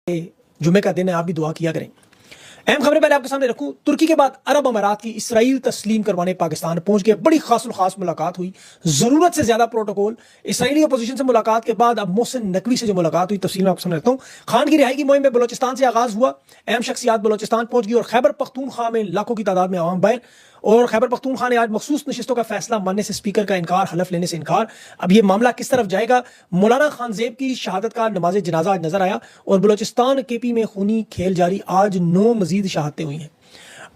जुमे का दिन है, आप भी दुआ किया करें। अहम खबरें पहले आपके सामने रखूं। तुर्की के बाद अरब अमारात की इसराइल तस्लीम करवाने पाकिस्तान पहुंच गए। बड़ी खास मुलाकात हुई, जरूरत से ज्यादा प्रोटोकॉल। इसराइली अपोजिशन से मुलाकात के बाद अब मोहसिन नकवी से जो मुलाकात हुई, तफसील में आपको सामने रखता हूं। खान की रिहाई की मुहिम में बलोचिस्तान से आगाज हुआ। अहम शख्सियात बलोचिस्तान पहुंच गई और खैबर पख्तूनख्वा में लाखों की तादाद में आवाम बाहर। और खैबर पख्तूनख्वा ने आज मखसूस नशिस्तों का फैसला मानने से स्पीकर का इनकार, हलफ लेने से इनकार। अब ये मामला किस तरफ जाएगा? मौलाना खानजेब की शहादत का नमाज जनाजा आज नजर आया और बलोचिस्तान केपी में खूनी खेल जारी। आज 9 मजीद शहादतें हुई हैं।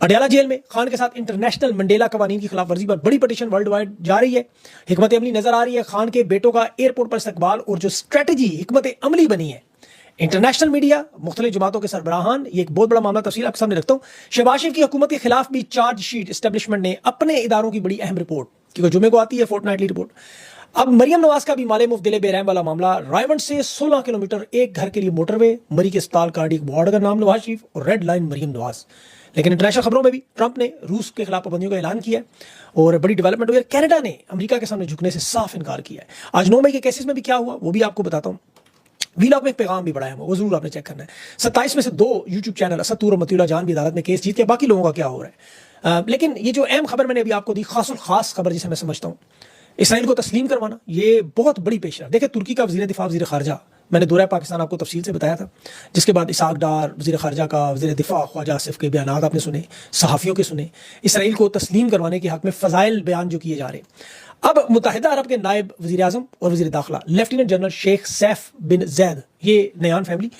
अडयाला जेल में खान के साथ इंटरनेशनल मंडेला कवानीन की खिलाफ वर्जी पर बड़ी पटिशन वर्ल्ड वाइड जा रही है। हिकमत अमली नजर आ रही है। खान के बेटों का एयरपोर्ट पर इस्तकबाल और जो स्ट्रेटजी हिकमत अमली बनी है, इंटरनेशनल मीडिया, मुख्तलिफ जमातों के सरबराहान, ये एक बहुत बड़ा मामला तफसील आपके सामने रखता हूँ। शहबाज शरीफ की हुकूमत के खिलाफ भी चार्जशीट एस्टेब्लिशमेंट ने अपने इदारों की बड़ी अहम रिपोर्ट, क्योंकि जुमे को आती है फोर्टनाइटली रिपोर्ट। अब मरियम नवाज का भी माले मुफ्त दिले बेरहम वाला मामला। रायवंड से 16 किलोमीटर एक घर के लिए मोटरवे, मरी के अस्पताल कार्डियक वार्ड का नाम नवाज शरीफ और रेड लाइन मरियम नवाज। लेकिन इंटरनेशनल खबरों में भी ट्रंप ने रूस के खिलाफ पाबंदियों का ऐलान किया और बड़ी डेवलपमेंट हुई है। कनाडा ने अमेरिका के सामने झुकने से साफ इनकार किया है। आज 9 मई के केसेस में भी क्या हुआ वो भी आपको बताता हूँ। वीलॉग में एक पैगाम भी बढ़ाया, वो जरूर आपने चेक करना है। 27 में से 2 यूट्यूब चैनल असतूर और मतीउल्लाह जान भी अदालत में केस जीत के, बाकी लोगों का क्या हो रहा है। लेकिन ये जो अहम खबर मैंने अभी आपको दी, खास खबर जिसे मैं समझता हूँ, इसराइल को तस्लीम करवाना, ये बहुत बड़ी पेशरफ। देखिए, तुर्की का वज़ीर दिफा, वज़ीर खारजा, मैंने दौरा पाकिस्तान आपको तफसील से बताया था। जिसके बाद इसाक डार, वज़ीर खारजा का, वज़ीर दिफा ख्वाजा आसिफ के बयान आपने सुने, सहाफ़ियों के सुने। इसराइल को तस्लीम करवाने के हक में फ़ज़ाइल बयान जो किए जा रहे हैं। अब मुत्तहिदा अरब के नायब वज़ीर आज़म और वज़ीर दाखिला लेफ्टिनेंट जनरल शेख सैफ बिन जैद, ये नयान फैमिली,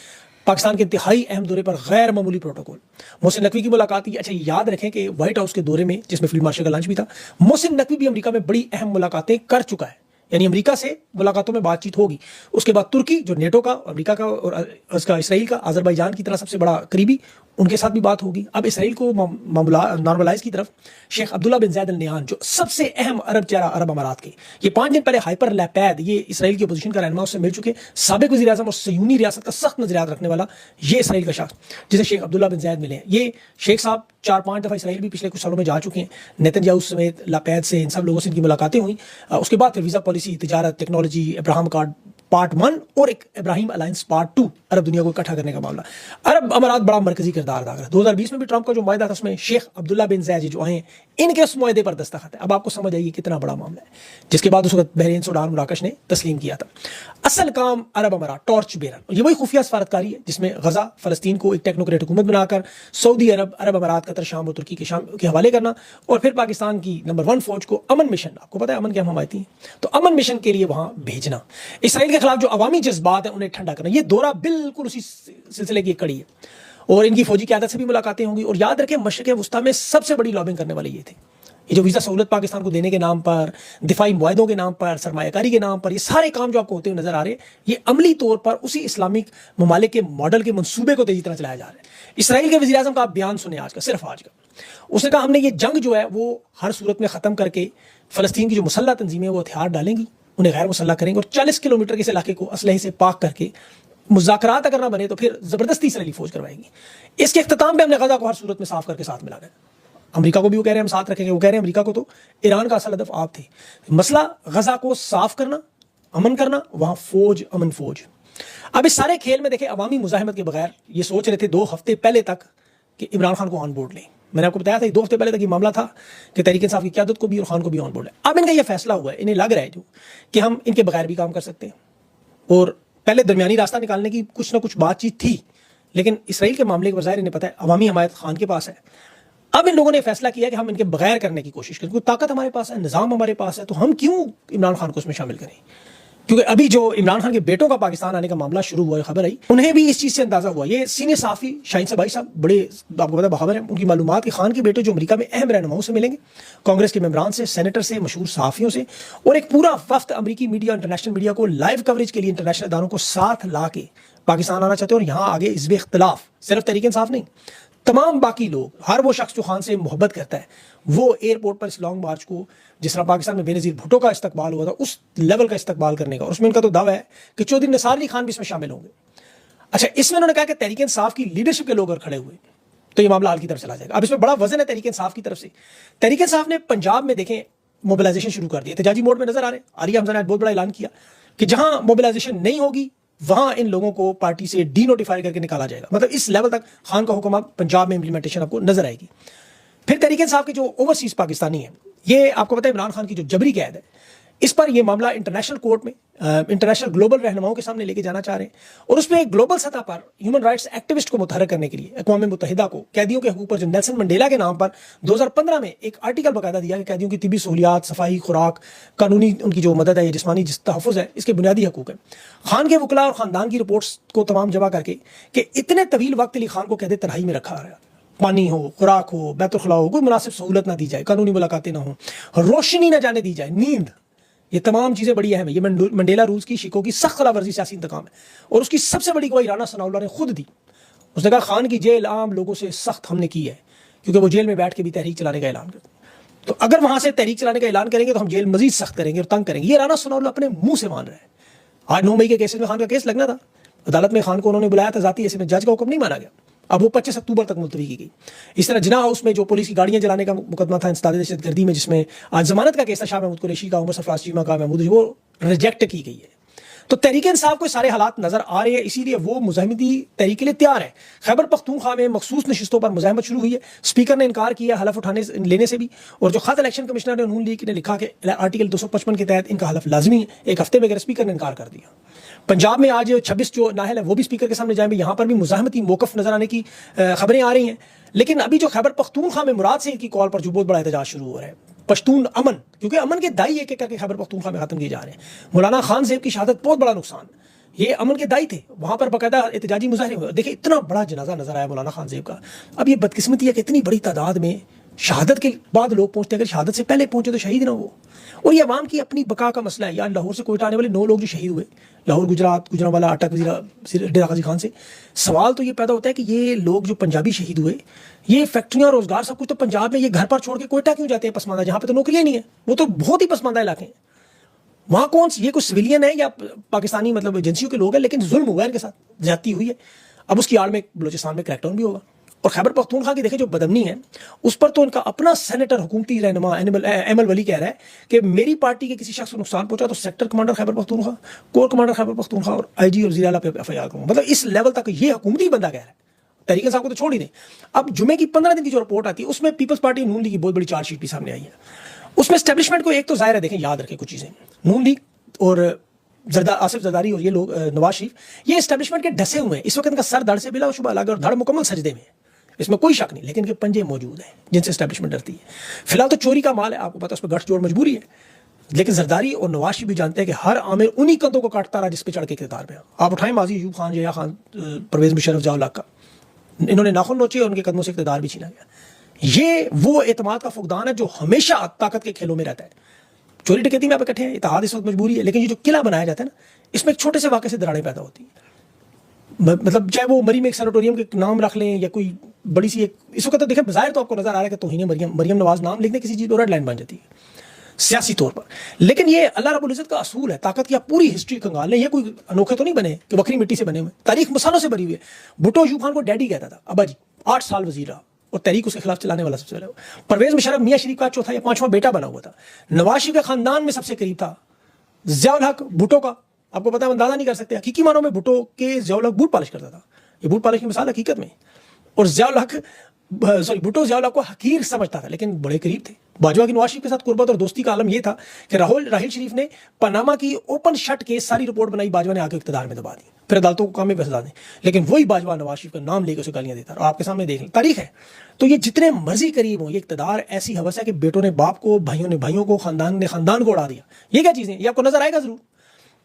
पाकिस्तान के इंतहाई अहम दौरे पर गैर मामूली प्रोटोकॉल। मोहसिन नकवी की मुलाकात की। अच्छा, याद रखें कि व्हाइट हाउस के दौरे में, जिसमें फील्ड मार्शल का लंच भी था, मोहसिन नकवी भी अमेरिका में बड़ी अहम मुलाकातें कर चुका है। यानी अमेरिका से मुलाकातों में बातचीत होगी। उसके बाद तुर्की, जो नेटो का, अमेरिका का और उसका इसराइल का, अजरबैजान की तरह सबसे बड़ा करीबी, उनके साथ भी बात होगी। अब इसराइल को नॉर्मलाइज की तरफ शेख अब्दुल्ला बिन ज़ैद अल नयान, जो सबसे अहम अरब चेहरा अरब अमारात के, ये 5 दिन पहले हाइपर लैपैद, ये इसराइल की अपोजिशन का रहनुमा, उससे मिल चुके। साबिक वज़ीर आज़म और सयूनी रियासत का सख्त नजरियात रखने वाला ये इसराइल का शख्स, जिसे शेख अब्दुल्ला बिन ज़ैद मिले हैं। ये शेख साहब 4-5 दफ़ा इसराइल भी पिछले कुछ सालों में जा चुके हैं। नेतन्याहू समेत लैपैद से, इन सब लोगों से इनकी मुलाकातें हुई। उसके बाद फिर वीज़ा पॉलिसी, तिजारत, टेक्नोलॉजी, अब्राहम कार्ड पार्ट 1 और एक इब्राहिम अलायंस पार्ट 2, अरब दुनिया को इकट्ठा करने का मामला। अरब अमारात बड़ा मरकजी किरदार अदा कर रहा है। 2020 में भी ट्रंप का जो मुआहदा था, उसमें शेख अब्दुल्ला बिन ज़ैद जो आए, इनके उस मुआहदे पर दस्तखत है। अब आपको समझ आइए कितना बड़ा मामला है, जिसके बाद उस वक्त बहरीन, सूडान, मराकश ने तस्लीम किया था। असल काम अरब अमारात, टॉर्च बेरर, ये वही खुफिया सफारतकारी है जिसमें गजा, फलस्तीन को एक टेक्नोक्रेट हुकूमत बनाकर सऊदी अरब, अरब अमारात, कतर, शाम और तुर्की के हवाले करना, और फिर पाकिस्तान की नंबर 1 फौज को अमन मिशन, आपको पता है अमन के हम हमायती हैं, तो अमन मिशन के लिए वहां भेजना। इसराइल के खिलाफ जो अवामी जज्बात है उन्हें ठंडा करना। ये दौरा बिल्कुल उसी सिलसिले की एक कड़ी है और इनकी फौजी क़यादत से भी मुलाकातें होंगी। और याद रखें, मशरिक़ वुस्ता में सबसे बड़ी लॉबिंग करने वाले ये थे। ये जो वीज़ा सहूलत पाकिस्तान को देने के नाम पर, दिफाई मुआहदों के नाम पर, सरमायाकारी के नाम पर, ये सारे काम जो आपको होते हुए नजर आ रहे हैं, ये अमली तौर पर उसी इस्लामिक ममालिक के मॉडल के मंसूबे को तेजी तरह चलाया जा रहा है। इसराइल के वज़ीर आज़म का आप बयान सुने आज का, सिर्फ आज का, उसने कहा हमने ये जंग जो है वो हर सूरत में ख़त्म करके फ़लस्तीन की जो मुसल्लह तंजीमें वो हथियार डालेंगी, उन्हें गैर मुसल्लह करेंगे और 40 किलोमीटर के इस इलाके को असलहे से पाक करके मुज़ाकरात अगर ना बने तो फिर ज़बरदस्ती इसराइली फौज करवाएगी। इसके इख्तिताम पे हमने गजा को हर सूरत में साफ करके साथ मिलाना है। अमेरिका को भी वो कह रहे हैं हम साथ रखेंगे। वो कह रहे हैं अमेरिका को तो ईरान का असल हदफ आप थे। मसला गजा को साफ करना, अमन करना, वहां फौज, अमन फौज। अब इस सारे खेल में देखें, अवामी मुजाहिमत के बगैर ये सोच रहे थे 2 हफ्ते पहले तक कि इमरान खान को ऑन बोर्ड लें। मैंने आपको बताया था 2 हफ्ते पहले तक ये मामला था कि तहरीक इंसाफ की क़यादत को भी और खान को भी ऑन बोर्ड है। अब इनका ये फैसला हुआ है, इन्हें लग रहा है जो कि हम इनके बगैर भी काम कर सकते हैं। और पहले दरमियानी रास्ता निकालने की कुछ ना कुछ बातचीत थी, लेकिन इसराइल के मामले के बजाय इन्हें पता है अवामी हमायत खान के पास है। अब इन लोगों ने फैसला किया कि हम इनके बगैर करने की कोशिश करें, क्योंकि ताकत हमारे पास है, निज़ाम हमारे पास है, तो हम क्यों इमरान खान को उसमें शामिल करें। क्योंकि अभी जो इमरान खान के बेटों का पाकिस्तान आने का मामला शुरू हुआ है, खबर आई, उन्हें भी इस चीज़ से अंदाजा हुआ। ये सीनियर साफ़ी शाहीन सबाई साहब बड़े आपको पता बहावर है, उनकी मालूमात कि खान के बेटे जो अमेरिका में अहम रहनुमाओं से मिलेंगे, कांग्रेस के मेंबरान से, सेनेटर से, मशहूर सहाफ़ियों से, और एक पूरा वफ्त अमेरिकी मीडिया, इंटरनेशनल मीडिया को लाइव कवरेज के लिए इंटरनेशनल इदारों को साथ ला के पाकिस्तान आना चाहते हैं। और यहाँ आगे इज़्वे इख्तिलाफ सिर्फ तहरीक इंसाफ नहीं, तमाम बाकी लोग, हर वो शख्स जो खान से मोहब्बत करता है, वो एयरपोर्ट पर इस लॉन्ग मार्च को, जिस तरह पाकिस्तान में बेनज़ीर भुट्टो का इस्तकबाल हुआ था, उस लेवल का इस्तकबाल करने का। और उसमें इनका तो दावा है कि चौधरी निसार अली खान भी इसमें शामिल होंगे। अच्छा, इसमें उन्होंने कहा कि तहरीक इंसाफ की लीडरशिप के लोग अगर खड़े हुए तो ये मामला हल की तरफ चला जाएगा। अब इसमें बड़ा वजन है तहरीक इंसाफ की तरफ से। तहरीक इंसाफ ने पंजाब में देखें मोबिलाइजेशन शुरू कर दिया, एहतजाजी मोड में नजर आ रहे हैं। आरिया हमजा ने बहुत बड़ा ऐलान किया कि जहां मोबिलाइजेशन नहीं होगी वहां इन लोगों को पार्टी से डीनोटिफाई करके निकाला जाएगा। मतलब इस लेवल तक खान का हुक्म अब पंजाब में इंप्लीमेंटेशन आपको नजर आएगी। फिर तहरीक इंसाफ के जो ओवरसीज पाकिस्तानी है, ये आपको पता है इमरान खान की जो जबरी कैद है, इस पर यह मामला इंटरनेशनल कोर्ट में इंटरनेशनल ग्लोबल रहनुमाओं के सामने लेके जाना चाह रहे हैं और उसमें ग्लोबल सतह पर ह्यूमन राइट्स एक्टिविस्ट को मुतहर्रिक करने के लिए अक़वाम मुत्तहिदा को कैदियों के हकूक़ पर जो नेल्सन मंडेला के नाम पर 2015 में एक आर्टिकल बकायदा दिया कि कैदियों की तिबी सहूलियात, सफाई, खुराक, कानूनी उनकी जो मदद है, ये जिस्मानी तहफ़्फ़ुज़ है, इसके बुनियादी हकूक़ है। खान के वकला और ख़ानदान की रिपोर्ट्स को तमाम जमा करके कि इतने तवील वक्त के लिए खान को कैद तन्हाई में रखा रहा, पानी हो, खुराक हो, बैतुल हो, कोई मुनासिब सहूलत ना दी जाए, कानूनी मुलाकातें ना हो, रोशनी ना जाने दी जाए, नींद, ये तमाम चीज़ें बड़ी अहम है। ये मंडेला रूल्स की शिकों की सख्त खिलाफवर्जी सियासी इंतकाम है और उसकी सबसे बड़ी गवाही राना सनाउल्लाह ने खुद दी। उसने कहा खान की जेल आम लोगों से सख्त हमने की है क्योंकि वो जेल में बैठ के भी तहरीक चलाने का ऐलान करते हैं। तो अगर वहां से तहरीक चलाने का ऐलान करेंगे तो हम जेल मजीद सख्त करेंगे और तंग करेंगे। ये राना सनाउल्लाह अपने मुंह से मान रहा है। आज 9 मई के केस में खान का केस लगना था, अदालत में खान को उन्होंने बुलाया था जाती, ऐसे में जज का हुक्म नहीं माना गया। अब वो 25 अक्टूबर तक मुलतवी की गई। इस तरह जिना हाउस में जो पुलिस की गाड़ियां जलाने का मुकदमा था इंसदाद दहशतगर्दी में, जिसमें आज जमानत का केस था शाह महमूद कुरैशी का, उमर सरफराज चीमा का, महमूद, वो रिजेक्ट की गई है। तो तहरीक इंसाफ को सारे हालात नजर आ रहे हैं, इसीलिए वो मुजाहिमती तहरीक के लिए तैयार है। खैबर पख्तूनख्वा में मखसूस नशिस्तों पर मुजाहिमत शुरू हुई है। स्पीकर ने इनकार किया हलफ उठाने लेने से भी, और जो खत इलेक्शन कमिश्नर ने नून लीग ने लिखा कि आर्टिकल 255 के तहत इनका हलफ लाजमी है, एक हफ्ते में अगर स्पीकर ने इनकार कर दिया। पंजाब में आज 26 जो नाहल है वो भी स्पीकर के सामने जाएंगे। यहाँ पर भी मुजाहिमती मौकफ नजर आने की खबरें आ रही हैं। लेकिन अभी जो खैबर पख्तूनख्वा में मुराद से इनकी कॉल पर जो बहुत बड़ा एहतजाज शुरू हो रहा है, पश्तून अमन, क्योंकि अमन के दाई एक एक करके खैबर पख्तूनख्वा में खत्म किए जा रहे हैं। मौलाना खान साहब की शहादत बहुत बड़ा नुकसान, ये अमन के दाई थे, वहां पर बाकायदा एहतजाजी मुजाहरे हुए। देखिए इतना बड़ा जनाजा नजर आया मौलाना खान साहब का। अब ये बदकिस्मती है कि इतनी बड़ी तादाद में शहादत के बाद लोग पहुंचते हैं, अगर शहादत से पहले पहुंचे तो शहीद ना हो। और ये अवाम की अपनी बका का मसला है। यार लाहौर से कोयटा आने वाले 9 लोग जो शहीद हुए, लाहौर गुजरांवाला अटक डेरा गाजी खान से, सवाल तो ये पैदा होता है कि ये लोग जो पंजाबी शहीद हुए, ये फैक्ट्रियां, रोजगार, सब कुछ तो पंजाब में, ये घर पर छोड़ के कोयटा क्यों जाते हैं पसमानदा, जहाँ पे तो नौकरियां नहीं है, वो तो बहुत ही पसमानदा इलाके हैं। वहाँ कौन ये कुछ सिविलियन है या पाकिस्तानी मतलब एजेंसियों के लोग हैं, लेकिन जुल्म हुआ है इनके साथ, ज्यादती हुई है। अब उसकी आड़ में बलोचिस्तान में क्रैकडाउन भी होगा। और खैबर पख्तूनख्वा की देखें जो बदमनी है, उस पर तो इनका अपना सेनेटर हुकूमती रहनुमा एमल वली कह रहा है कि मेरी पार्टी के किसी शख्स को नुकसान पहुंचा तो sector commander Khyber Pakhtunkhwa, core commander Khyber Pakhtunkhwa और IG और ज़िला पे FIR करूंगा। मतलब इस लेवल तक ये हुकूमती बंदा कह रहा है। तहरीक इंसाफ को तो छोड़ ही दें। अब जुमे की 15 दिन की जो रिपोर्ट आती है उसमें पीपल्स पार्टी नून लीग की बहुत बड़ी चार्जशीट भी सामने आई है। उसमें एस्टेब्लिशमेंट को एक तो जाहिर है, देखें याद रखें कुछ चीज़ें, नून लीग और आसिफ जरदारी और ये लोग नवाज शरीफ, ये एस्टेब्लिशमेंट के डसे हुए हैं। इस वक्त इनका सर धड़ से बिलाशुबा अलग और धड़ मुकम्मल सजदे में, इसमें कोई शक नहीं, लेकिन इनके पंजे मौजूद हैं जिनसे एस्टेब्लिशमेंट डरती है। फिलहाल तो चोरी का माल है, आपको पता है, उस पर गठजोड़ मजबूरी है। लेकिन जरदारी और नवाज शरीफ भी जानते हैं कि हर आमिर उन्हीं कंधों को काटता रहा जिस पे चढ़ के इक़्तिदार पे। आप उठाएं माजी अयूब खान, जया खान, परवेज मुशर्रफ, ज़िया का, इन्होंने नाखुन नोचे और उनके कदमों से इक़्तिदार भी छीना गया। ये वो एतमाद का फुकदान है जो हमेशा ताकत के खेलों में रहता है। चोरी डकैती में आप इकट्ठे हैं, इत्तेहाद इस वक्त मजबूरी है, लेकिन ये जो किला बनाया जाता है ना, इसमें एक छोटे से वाक़े से दरारें पैदा होती हैं। मतलब चाहे वो मरी में एक सैनिटोरियम के नाम रख लें या कोई बड़ी सी एक, इस वक्त तो देखें बाहर तो आपको नजर आ रहा है कि तौहीन मरियम नवाज नाम लिखने किसी चीज़ पर रेड लाइन बन जाती है सियासी तौर पर। लेकिन ये अल्लाह रब्बुल इज़्ज़त का असूल है, ताकत की आप पूरी हिस्ट्री कंगाल लें। ये कोई अनोखे तो नहीं बने कि बकरी मिट्टी से बने हुए, तारीख मसालों से भरी हुई है। भुट्टो अयूब खान को डैडी कहता था, अब्बा जी, 8 साल वजीर रहा और तहरीक उसके खिलाफ चलाने वाला सबसे पहले। परवेज मुशर्रफ मियाँ शरीफ का चौथा या 5वां बेटा बना हुआ था। नवाज शरीफ के खानदान में सबसे करीब था ज़ियाउल हक भुट्टो का। आपको पता है, अंदाजा नहीं कर सकते, हकीकी मानों में भुट्टो के ज़ियाउल हक बूट पॉलिश करता था। ये बूट पॉलिश की मिसाल हकीकत में। और भुट्टो ज़ियाउल हक को हकीर समझता था, लेकिन बड़े करीब थे। बाजवा की नवाज शरीफ के साथ कुर्बत और दोस्ती का आलम यह था कि राहिल शरीफ ने पनामा की ओपन शट केस सारी रिपोर्ट बनाई, बाजवा ने आके इक़्तिदार में दबा दी, फिर अदालतों को काम में फैसला दें। लेकिन वही बाजवा नवाज शरीफ का नाम लेकर उसे गालियां देता और आपके सामने देख लें, तारीख है। तो ये जितने मर्जी करीब हो, ये इक़्तिदार ऐसी हवस है कि बेटों ने बाप को, भाइयों ने भाइयों को, खानदान ने खानदान को उड़ा दिया। ये क्या चीज़ें, ये आपको नजर आएगा जरूर।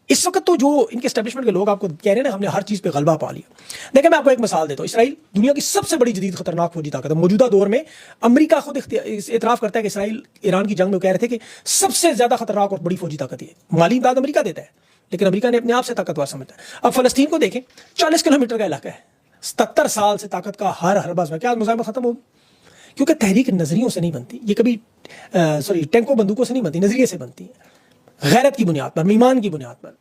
इस वक्त तो जो इनके एस्टेब्लिशमेंट के लोग आपको कह रहे हैं ना, हमने हर चीज़ पे गलबा पा लिया। देखिए मैं आपको एक मिसाल देता हूँ। इसराइल दुनिया की सबसे बड़ी जदीद खतरनाक फौजी ताकत है मौजूदा दौर में। अमेरिका खुद इतराफ़ करता है कि इसराइल ईरान की जंग में कह रहे थे कि सबसे ज़्यादा खतरनाक और बड़ी फौजी ताकत है। माली इमदाद अमेरिका देता है, लेकिन अमेरिका ने अपने आप से ताकतवर समझता है। अब फ़लस्तीन को देखें, 40 किलोमीटर का इलाका है, 77 साल से ताकत का हर हरबस में, क्या मुज़ाहमत खत्म होगी? क्योंकि तहरीक नज़रियों से नहीं बनती, ये कभी टैंकों बंदूकों से नहीं बनती, नज़रिए से बनती है, गैरत की बुनियाद पर, ईमान की बुनियाद पर।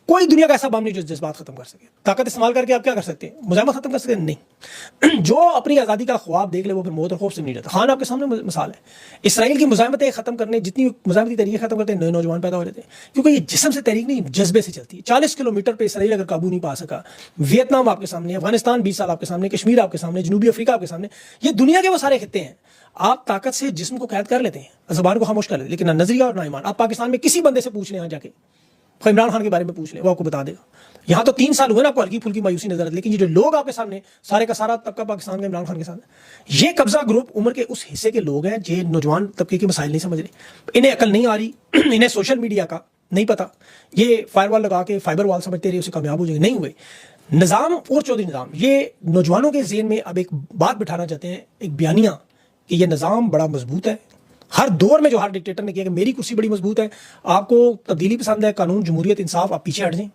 कोई दुनिया का ऐसा बम नहीं जो जज्बात खत्म कर सके। ताकत इस्तेमाल करके आप क्या कर सकते हैं? मुजाहिमत खत्म कर सकते हैं? नहीं। जो अपनी आज़ादी का ख्वाब देख ले वो फिर मौत और खौफ से नहीं रहता। खान आपके सामने मिसाल है। इसराइल की मुजाहिमतें खत्म करने, जितनी मुजाहिमती तहरीक खत्म करते हैं, नए नौजवान पैदा हो जाते हैं, क्योंकि ये जिस्म से तहरीक नहीं, जज्बे से चलती है। 40 किलोमीटर पर इसराइल अगर काबू नहीं पा सका, वियतनाम आपके सामने, अफगानिस्तान 20 साल आपके सामने, कश्मीर आपके सामने, जनूबी अफ्रीका आपके सामने, ये दुनिया के वो सारे खित्ते हैं। आप ताकत से जिस्म को कैद कर लेते हैं, ज़बान को खामोश कर लेते हैं, लेकिन ना नजरिया और ना ईमान। आप पाकिस्तान में किसी बंदे से पूछ लें, यहाँ जाके इमरान खान के बारे में पूछ लें, वो आपको बता देगा। यहाँ तो 3 साल हुए ना आपको हल्की फुल्की मायूसी नजर आती, लेकिन ये जो लोग आपके सामने सारे का सारा तबका पाकिस्तान का इमरान खान के साथ, ये कब्जा ग्रुप उम्र के उस हिस्से के लोग हैं जो नौजवान तबके के मसाइल नहीं समझ रहे, इन्हें अकल नहीं आ रही, इन्हें सोशल मीडिया का नहीं पता, ये फायरवॉल लगा के फाइबर वॉल समझते रहे उसे कामयाब हो जाएंगे, नहीं हुए। निज़ाम और चौधरी निज़ाम ये नौजवानों के ज़हन में अब एक बात बिठाना चाहते हैं, एक बयानिया कि ये निज़ाम बड़ा मजबूत है। हर दौर में जो हर डिक्टेटर ने किया कि मेरी कुर्सी बड़ी मजबूत है, आपको तब्दीली पसंद है, कानून जमहूरियत इंसाफ, आप पीछे हट जाएं।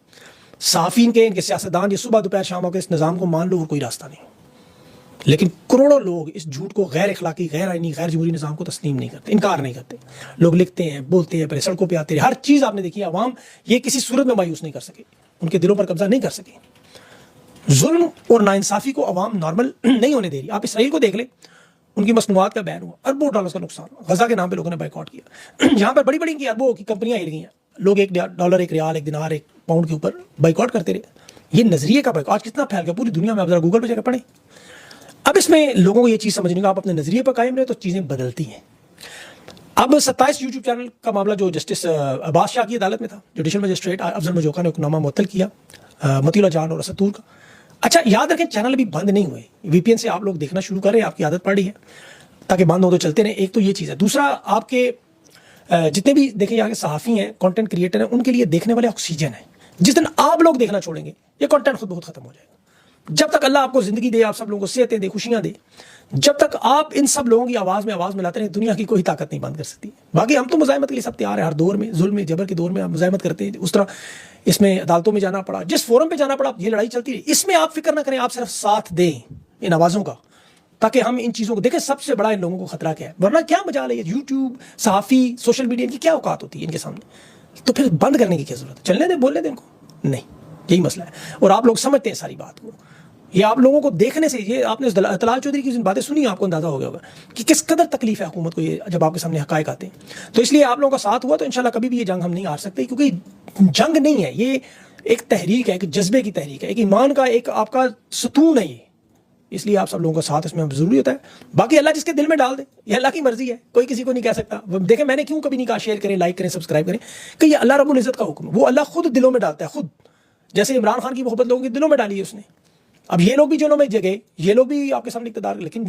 साफीन के, इनके सियासतदान, ये सुबह दोपहर शाम होकर इस निज़ाम को मान लो और कोई रास्ता नहीं। लेकिन करोड़ों लोग इस झूठ को, गैर अखलाकी, गैर आईनी, गैर जमहूरी निज़ाम को तस्लीम नहीं करते, इनकार नहीं करते। लोग लिखते हैं, बोलते हैं, पहले सड़कों पर आते रहे, हर चीज़ आपने देखी। अवाम ये किसी सूरत में मायूस नहीं कर सके, उनके दिलों पर कब्जा नहीं कर सके। जुल्म और नाइंसाफ़ी को अवाम नॉर्मल नहीं होने दे रही। आप इसराइल को देख ले, उनकी मसनूआत का बैन हुआ, अरबों डॉलर का नुकसान, गजा के नाम पे लोगों ने बाइकआउट किया। जहां पर बड़ी बड़ी की अरबों की कंपनियां हिल गई हैं, लोग $1, $1 रियाल, $1 दिनार, £1 के ऊपर बाइकआउट करते रहे। ये नजरिए का बाइकआउट आज कितना फैल गया पूरी दुनिया में, आप जरा गूगल पे जाकर पढ़ें। अब इसमें लोगों को ये चीज़ समझने का, आप अपने नजरिए पर कायम रहे तो चीज़ें बदलती हैं। अब 27 यूट्यूब चैनल का मामला जो जस्टिस अब्बास शाह की अदालत में था, जुडिशल मजिस्ट्रेट अफजल मजोका ने हुक्मनामा मुअत्तल किया मतीउल्लाह जान और असद तूर का। अच्छा याद रखें, चैनल अभी बंद नहीं हुए, वीपीएन से आप लोग देखना शुरू करें, आपकी आदत पड़ रही है, ताकि बंद हो तो चलते रहे। एक तो ये चीज़ है। दूसरा, आपके जितने भी देखें यहाँ के सहाफ़ी हैं, कंटेंट क्रिएटर हैं, उनके लिए देखने वाले ऑक्सीजन है। जिस दिन आप लोग देखना छोड़ेंगे, ये कंटेंट खुद बहुत खत्म हो जाएगा। जब तक अल्लाह आपको जिंदगी दे, आप सब लोगों को सेहतें दे, खुशियां दे, जब तक आप इन सब लोगों की आवाज़ में आवाज़ मिलाते रहे, दुनिया की कोई ताकत नहीं बंद कर सकती। बाकी हम तो मुजाहिमत के लिए सब तैयार है। हर दौर में जुल्म में, जबर के दौर में आप मुजाहिमत करते हैं, उस तरह इसमें अदालतों में जाना पड़ा, जिस फोरम पे जाना पड़ा, ये लड़ाई चलती रही। इसमें आप फिक्र ना करें, आप सिर्फ साथ दें इन आवाज़ों का, ताकि हम इन चीज़ों को देखें। सबसे बड़ा इन लोगों को खतरा क्या है, वरना क्या मजा है, यूट्यूब, सहाफ़ी, सोशल मीडिया, इनकी क्या औकात होती है इनके सामने। तो फिर बंद करने की क्या जरूरत है? चलने दें, बोलने दें इनको, नहीं, यही मसला है। और आप लोग समझते हैं सारी बात को, ये आप लोगों को देखने से, ये आपने तलाल चौधरी की जिन बातें सुनी, आपको अंदाजा हो गया होगा कि किस कदर तकलीफ है हुकूमत को ये जब आपके सामने हकायक आते हैं। तो इसलिए आप लोगों का साथ हुआ तो इंशाल्लाह कभी भी ये जंग हम नहीं हार सकते, क्योंकि जंग नहीं है ये, एक तहरीक है, एक जज्बे की तहरीक है, एक ईमान का एक आपका सुतून है ये। इसलिए आप सब लोगों का साथ इसमें जरूरी होता है। बाकी अल्लाह जिसके दिल में डाल दे, ये अल्लाह की मर्जी है, कोई किसी को नहीं कह सकता। देखें, मैंने क्यों कभी नहीं कहा शेयर करें, लाइक करें, सब्सक्राइब करें, कि ये अल्लाह रब्बुल इज़्ज़त का हुक्म है। वो अल्लाह खुद दिलों में डालता है, खुद। जैसे इमरान खान की मोहब्बत लोगों के दिलों में डाली है उसने। अब ये लोग भी जेलों में जगह, ये लोग भी आपके सामने इक़्तिदार, लेकिन